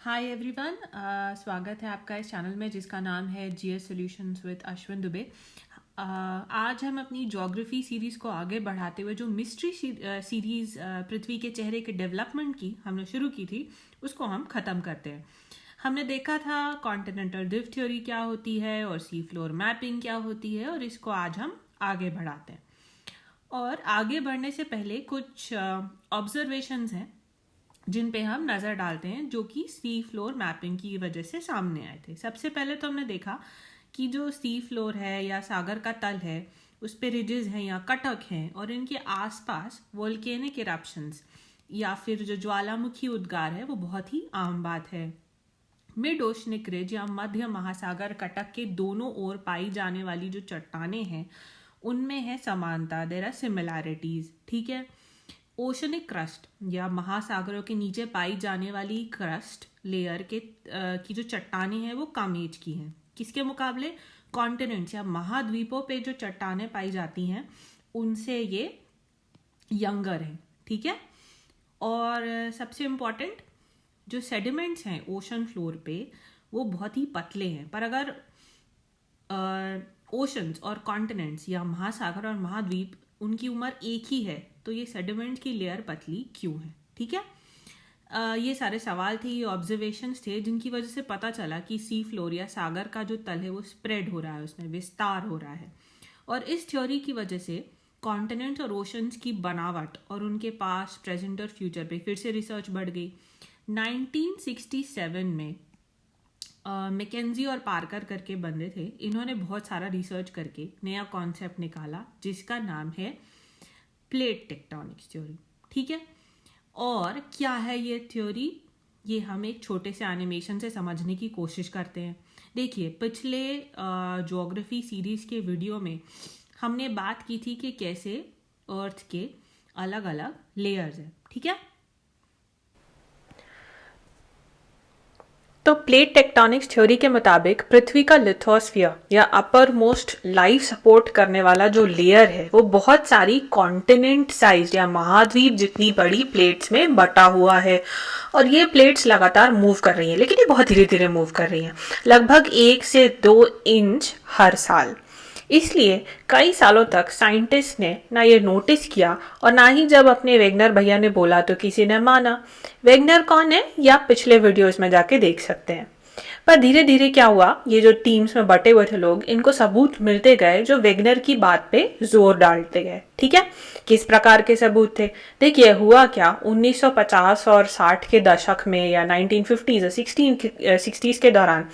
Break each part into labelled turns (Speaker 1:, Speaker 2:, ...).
Speaker 1: Hi everyone, स्वागत है आपका इस चैनल में जिसका नाम है GS solutions with Ashwin Dubey. आज हम अपनी ज्योग्राफी सीरीज़ को आगे बढ़ाते हुए जो मिस्ट्री सीरीज़ पृथ्वी के चेहरे के डेवलपमेंट की हमने शुरू की थी उसको हम ख़त्म करते हैं। हमने देखा था कॉन्टिनेंटल ड्रिफ्ट थ्योरी क्या होती है और सी फ्लोर मैपिंग क्या होती है, और इसको आज हम आगे बढ़ाते हैं। और आगे बढ़ने से पहले कुछ ऑब्जर्वेशंस हैं जिन पे हम नज़र डालते हैं जो कि सी फ्लोर मैपिंग की वजह से सामने आए थे। सबसे पहले तो हमने देखा कि जो सी फ्लोर है या सागर का तल है उस पे रिजेस हैं या कटक हैं, और इनके आसपास वोल्केनिक इरप्शंस या फिर जो ज्वालामुखी उद्गार है वो बहुत ही आम बात है। मिड ओशनिक रिज या मध्य महासागर कटक के दोनों ओर पाई जाने वाली जो चट्टानें हैं उनमें है समानता, देयर आर सिमिलैरिटीज। ठीक है। ओशनिक क्रस्ट या महासागरों के नीचे पाई जाने वाली क्रस्ट लेयर की जो चट्टानें हैं वो कम एज की हैं। किसके मुकाबले? कॉन्टिनेंट्स या महाद्वीपों पे जो चट्टानें पाई जाती हैं उनसे ये यंगर हैं। ठीक है। और सबसे इम्पॉर्टेंट, जो सेडिमेंट्स हैं ओशन फ्लोर पे वो बहुत ही पतले हैं, पर अगर ओशंस और कॉन्टिनेंट्स या महासागर और महाद्वीप उनकी उम्र एक ही है तो ये सेडिमेंट की लेयर पतली क्यों है? ठीक है। ये सारे सवाल थे, ये ऑब्जर्वेशंस थे जिनकी वजह से पता चला कि सी फ्लोर या सागर का जो तल है वो स्प्रेड हो रहा है, उसमें विस्तार हो रहा है। और इस थ्योरी की वजह से कॉन्टिनेंट्स और ओशंस की बनावट और उनके पास प्रेजेंट और फ्यूचर पे फिर से रिसर्च बढ़ गई। 1967 में मैकेंजी और पार्कर करके बंदे थे, इन्होंने बहुत सारा रिसर्च करके नया कॉन्सेप्ट निकाला जिसका नाम है प्लेट टेक्टोनिक्स थ्योरी। ठीक है। और क्या है ये थ्योरी, ये हम एक छोटे से एनिमेशन से समझने की कोशिश करते हैं। देखिए, पिछले ज्योग्राफी सीरीज के वीडियो में हमने बात की थी कि कैसे अर्थ के अलग अलग लेयर्स हैं। ठीक है।
Speaker 2: तो प्लेट टेक्टोनिक्स थ्योरी के मुताबिक पृथ्वी का लिथोस्फियर या अपर मोस्ट लाइफ सपोर्ट करने वाला जो लेयर है वो बहुत सारी कॉन्टिनेंट साइज या महाद्वीप जितनी बड़ी प्लेट्स में बटा हुआ है। और ये प्लेट्स लगातार मूव कर रही हैं, लेकिन ये बहुत धीरे धीरे मूव कर रही हैं, लगभग 1 से 2 इंच हर साल। इसलिए कई सालों तक साइंटिस्ट ने ना ये नोटिस किया और ना ही जब अपने वेगनर भैया ने बोला तो किसी ने माना। वेगनर कौन है या पिछले वीडियोस में जाके देख सकते हैं। पर धीरे धीरे क्या हुआ, ये जो टीम्स में बटे हुए थे लोग, इनको सबूत मिलते गए जो वेगनर की बात पे जोर डालते गए। ठीक है। किस प्रकार के सबूत थे? देखिए हुआ क्या, 1950 और 60 के दशक में या 1950s और 60s के दौरान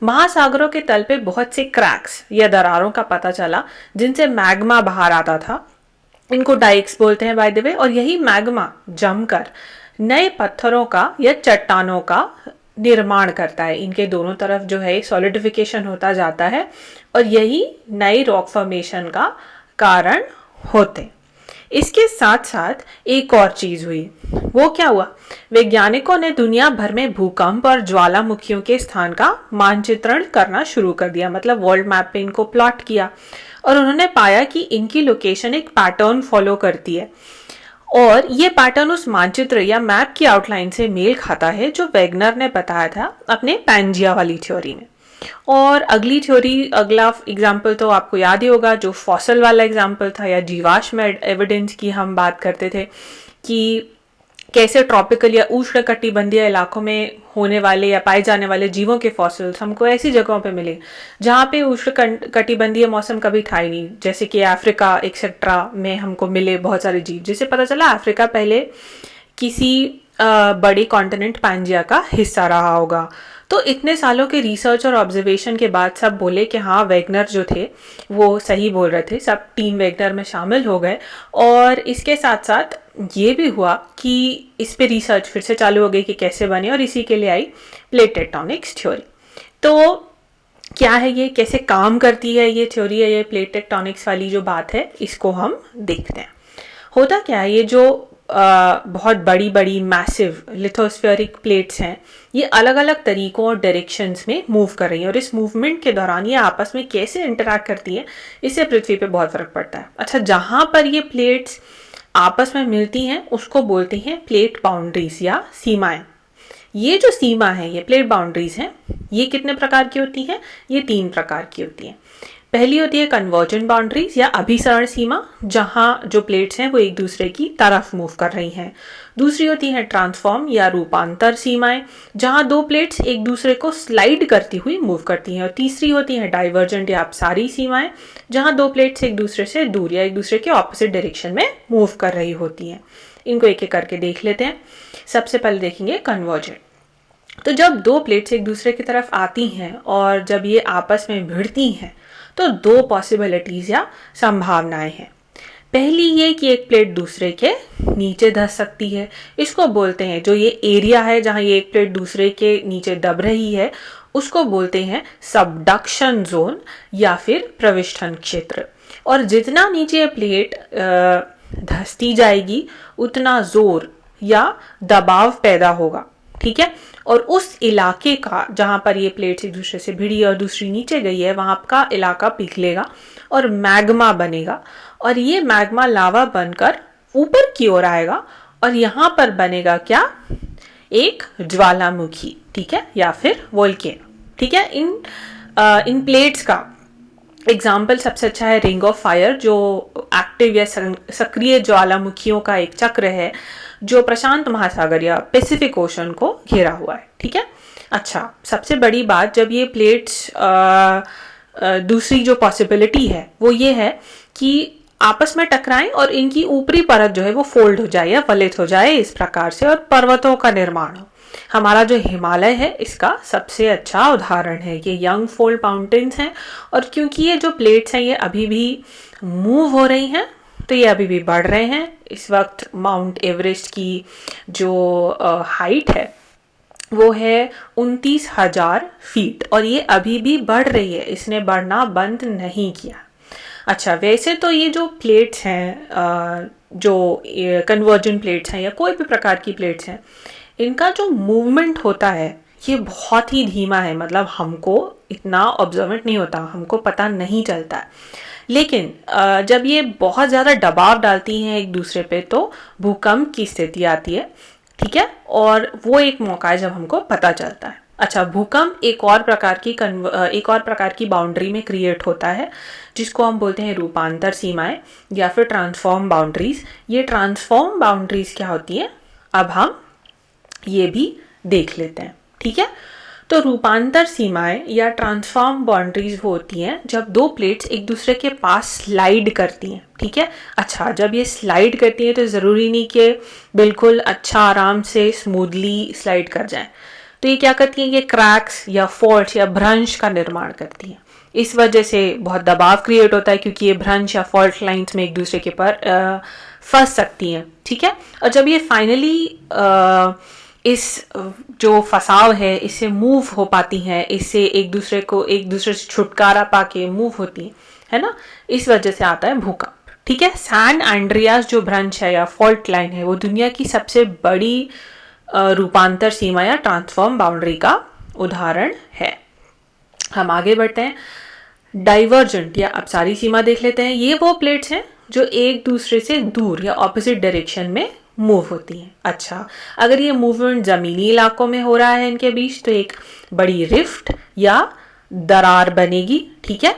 Speaker 2: महासागरों के तल पे बहुत से क्रैक्स या दरारों का पता चला जिनसे मैग्मा बाहर आता था। इनको डाइक्स बोलते हैं बाय द वे। और यही मैग्मा जमकर नए पत्थरों का या चट्टानों का निर्माण करता है। इनके दोनों तरफ जो है सॉलिडिफिकेशन होता जाता है और यही नई रॉक फॉर्मेशन का कारण होते। इसके साथ साथ एक और चीज हुई। वो क्या हुआ, वैज्ञानिकों ने दुनिया भर में भूकंप और ज्वालामुखियों के स्थान का मानचित्रण करना शुरू कर दिया, मतलब वर्ल्ड मैप पे इनको प्लॉट किया। और उन्होंने पाया कि इनकी लोकेशन एक पैटर्न फॉलो करती है और ये पैटर्न उस मानचित्र या मैप की आउटलाइन से मेल खाता है जो वेगनर ने बताया था अपने पैंजिया वाली थ्योरी में। और अगली थ्योरी, अगला एग्जाम्पल तो आपको याद ही होगा जो फॉसल वाला एग्जाम्पल था या जीवाश्म एविडेंस की हम बात करते थे कि कैसे ट्रॉपिकल या उष्णकटिबंधीय इलाकों में होने वाले या पाए जाने वाले जीवों के फॉसिल्स हमको ऐसी जगहों पे मिले जहाँ पे उष्णकटिबंधीय मौसम कभी था ही नहीं, जैसे कि अफ्रीका एक्सेट्रा में हमको मिले बहुत सारे जीव, जिससे पता चला अफ्रीका पहले किसी बड़ी कॉन्टिनेंट पैंजिया का हिस्सा रहा होगा। तो इतने सालों के रिसर्च और ऑब्जर्वेशन के बाद सब बोले कि हाँ, वेगनर जो थे वो सही बोल रहे थे, सब टीम वेगनर में शामिल हो गए। और इसके साथ साथ ये भी हुआ कि इस पे रिसर्च फिर से चालू हो गई कि कैसे बने, और इसी के लिए आई प्लेट टेक्टोनिक्स थ्योरी। तो क्या है ये, कैसे काम करती है ये थ्योरी है, ये प्लेट टेक्टोनिक्स वाली जो बात है, इसको हम देखते हैं। होता क्या है, ये जो बहुत बड़ी बड़ी मैसिव लिथोस्फेरिक प्लेट्स हैं ये अलग अलग तरीकों और डायरेक्शंस में मूव कर रही हैं, और इस मूवमेंट के दौरान ये आपस में कैसे इंटरैक्ट करती हैं इससे पृथ्वी पे बहुत फर्क पड़ता है। अच्छा, जहां पर ये प्लेट्स आपस में मिलती हैं उसको बोलते हैं प्लेट बाउंड्रीज या सीमाएं। ये जो सीमा है, ये प्लेट बाउंड्रीज हैं, ये कितने प्रकार की होती हैं? ये 3 प्रकार की होती हैं। पहली होती है कन्वर्जेंट बाउंड्रीज या अभिसरण सीमा, जहां जो प्लेट्स हैं वो एक दूसरे की तरफ मूव कर रही हैं। दूसरी होती है ट्रांसफॉर्म या रूपांतर सीमाएं, जहां दो प्लेट्स एक दूसरे को स्लाइड करती हुई मूव करती हैं। और तीसरी होती है डाइवर्जेंट या अपसारी सीमाएं, जहां दो प्लेट्स एक दूसरे से दूर या एक दूसरे के ऑपोजिट डायरेक्शन में मूव कर रही होती हैं। इनको एक एक करके देख लेते हैं। सबसे पहले देखेंगे कन्वर्जेंट। तो जब दो प्लेट्स एक दूसरे की तरफ आती हैं और जब ये आपस में भिड़ती हैं तो दो पॉसिबिलिटीज या संभावनाएं हैं। पहली ये कि एक प्लेट दूसरे के नीचे धंस सकती है। इसको बोलते हैं, जो ये एरिया है जहां ये एक प्लेट दूसरे के नीचे दब रही है, उसको बोलते हैं सबडक्शन जोन या फिर प्रविष्ठन क्षेत्र। और जितना नीचे ये प्लेट धंसती जाएगी उतना जोर या दबाव पैदा होगा, ठीक है। और उस इलाके का जहां पर ये प्लेट्स एक दूसरे से भिड़ी और दूसरी नीचे गई है, वहां का इलाका पिघलेगा और मैग्मा बनेगा। और ये मैग्मा लावा बनकर ऊपर की ओर आएगा और यहां पर बनेगा क्या? एक ज्वालामुखी, ठीक है, या फिर वोल्केनो, ठीक है। इन प्लेट्स का एग्जाम्पल सबसे अच्छा है रिंग ऑफ फायर, जो एक्टिव या सक्रिय ज्वालामुखियों का एक चक्र है जो प्रशांत महासागर या पैसिफिक ओशन को घेरा हुआ है, ठीक है। अच्छा, सबसे बड़ी बात, जब ये प्लेट्स दूसरी जो पॉसिबिलिटी है वो ये है कि आपस में टकराएं और इनकी ऊपरी परत जो है वो फोल्ड हो जाए या फलित हो जाए इस प्रकार से, और पर्वतों का निर्माण हो। हमारा जो हिमालय है इसका सबसे अच्छा उदाहरण है। ये यंग फोल्ड माउंटेन्स हैं और क्योंकि ये जो प्लेट्स हैं ये अभी भी मूव हो रही हैं तो ये अभी भी बढ़ रहे हैं। इस वक्त माउंट एवरेस्ट की जो हाइट है वो है 29,000 फीट और ये अभी भी बढ़ रही है, इसने बढ़ना बंद नहीं किया। अच्छा, वैसे तो ये जो प्लेट्स हैं, जो कन्वर्जेंट प्लेट्स हैं या कोई भी प्रकार की प्लेट्स हैं, इनका जो मूवमेंट होता है ये बहुत ही धीमा है। मतलब हमको इतना ऑब्जर्वेंट नहीं होता, हमको पता नहीं चलता है। लेकिन जब ये बहुत ज़्यादा दबाव डालती हैं एक दूसरे पे तो भूकंप की स्थिति आती है, ठीक है। और वो एक मौका है जब हमको पता चलता है। अच्छा, भूकंप एक और प्रकार की बाउंड्री में क्रिएट होता है जिसको हम बोलते हैं रूपांतर सीमाएं या फिर ट्रांसफॉर्म बाउंड्रीज। ये ट्रांसफॉर्म बाउंड्रीज क्या होती है, अब हम ये भी देख लेते हैं, ठीक है। तो रूपांतर सीमाएं या ट्रांसफॉर्म बाउंड्रीज होती हैं जब दो प्लेट्स एक दूसरे के पास स्लाइड करती हैं, ठीक है। अच्छा, जब ये स्लाइड करती हैं तो ज़रूरी नहीं कि बिल्कुल अच्छा आराम से स्मूथली स्लाइड कर जाएं। तो ये क्या करती हैं, ये क्रैक्स या फॉल्ट या भ्रंश का निर्माण करती हैं। इस वजह से बहुत दबाव क्रिएट होता है क्योंकि ये भ्रंश या फॉल्ट लाइंस में एक दूसरे के पर फंस सकती हैं, ठीक है। और जब ये फाइनली इस जो फसाव है इससे मूव हो पाती हैं, इससे एक दूसरे से छुटकारा पाके मूव होती है ना, इस वजह से आता है भूकंप, ठीक है। सैन एंड्रियास जो भ्रंश है या फॉल्ट लाइन है वो दुनिया की सबसे बड़ी रूपांतर सीमा या ट्रांसफॉर्म बाउंड्री का उदाहरण है। हम आगे बढ़ते हैं। डाइवर्जेंट या अपसारी सीमा देख लेते हैं। ये वो प्लेट्स हैं जो एक दूसरे से दूर या ऑपोजिट डायरेक्शन में मूव होती हैं। अच्छा, अगर ये मूवमेंट जमीनी इलाकों में हो रहा है इनके बीच तो एक बड़ी रिफ्ट या दरार बनेगी, ठीक है।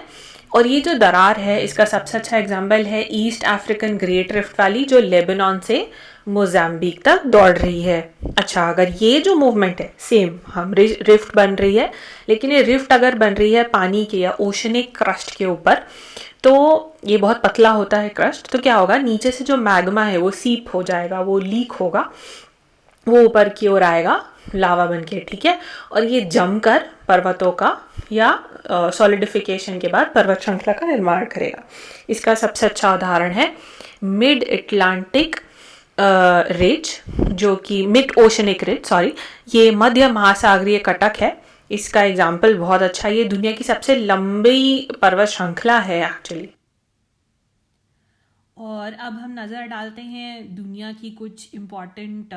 Speaker 2: और ये जो दरार है इसका सबसे अच्छा एग्जाम्पल है east African great rift valley जो लेबनान से मोजाम्बिक तक दौड़ रही है। अच्छा, अगर ये जो मूवमेंट है सेम हम रिफ्ट बन रही है, लेकिन ये रिफ्ट अगर बन रही है पानी के या ओशनिक क्रस्ट के ऊपर तो ये बहुत पतला होता है क्रस्ट, तो क्या होगा, नीचे से जो मैग्मा है वो सीप हो जाएगा, वो लीक होगा, वो ऊपर की ओर आएगा लावा बन के, ठीक है। और ये जमकर पर्वतों का या सॉलिडिफिकेशन के बाद पर्वत श्रृंखला का निर्माण करेगा। इसका सबसे अच्छा उदाहरण है मिड अटलांटिक रिज, जो कि मिड ओशनिक रिज, सॉरी, ये मध्य महासागरीय कटक है। इसका एग्जाम्पल बहुत अच्छा, ये दुनिया की सबसे लंबी पर्वत श्रृंखला है एक्चुअली।
Speaker 1: और अब हम नज़र डालते हैं दुनिया की कुछ इम्पॉर्टेंट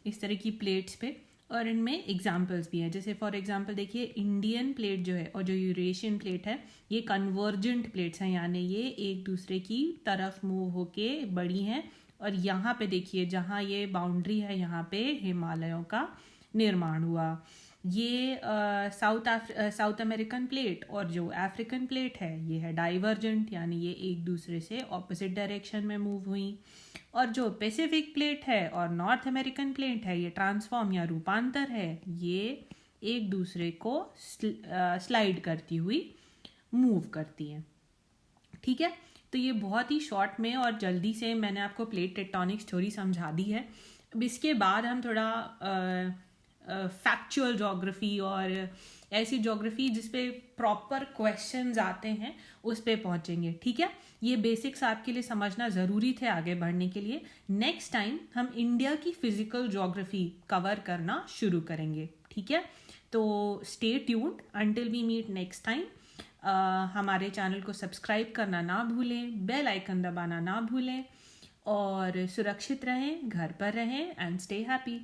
Speaker 1: इस तरह की प्लेट्स पे, और इनमें एग्जाम्पल्स भी हैं। जैसे फॉर एग्जांपल देखिए, इंडियन प्लेट जो है और जो यूरेशियन प्लेट है ये कन्वर्जेंट प्लेट्स हैं, यानी ये एक दूसरे की तरफ मूव होके बड़ी हैं। और यहाँ पे देखिए, जहाँ ये बाउंड्री है यहाँ पे हिमालयों का निर्माण हुआ। ये साउथ अमेरिकन प्लेट और जो अफ्रीकन प्लेट है ये है डाइवर्जेंट, यानी ये एक दूसरे से ऑपोजिट डायरेक्शन में मूव हुई। और जो पैसिफिक प्लेट है और नॉर्थ अमेरिकन प्लेट है ये ट्रांसफॉर्म या रूपांतर है, ये एक दूसरे को स्लाइड करती हुई मूव करती हैं। ठीक है, तो ये बहुत ही शॉर्ट में और जल्दी से मैंने आपको प्लेट टेक्टोनिक्स थ्योरी समझा दी है। अब इसके बाद हम थोड़ा फैक्चुअल ज्योग्राफी और ऐसी ज्योग्राफी जिसपे प्रॉपर क्वेश्चंस आते हैं उस पे पहुंचेंगे। ठीक है, ये बेसिक्स आपके लिए समझना ज़रूरी थे आगे बढ़ने के लिए। नेक्स्ट टाइम हम इंडिया की फिजिकल ज्योग्राफी कवर करना शुरू करेंगे। ठीक है, तो stay tuned until we meet next time. हमारे चैनल को सब्सक्राइब करना ना भूलें, बेल आइकन दबाना ना भूलें और सुरक्षित रहें, घर पर रहें एंड स्टे हैप्पी।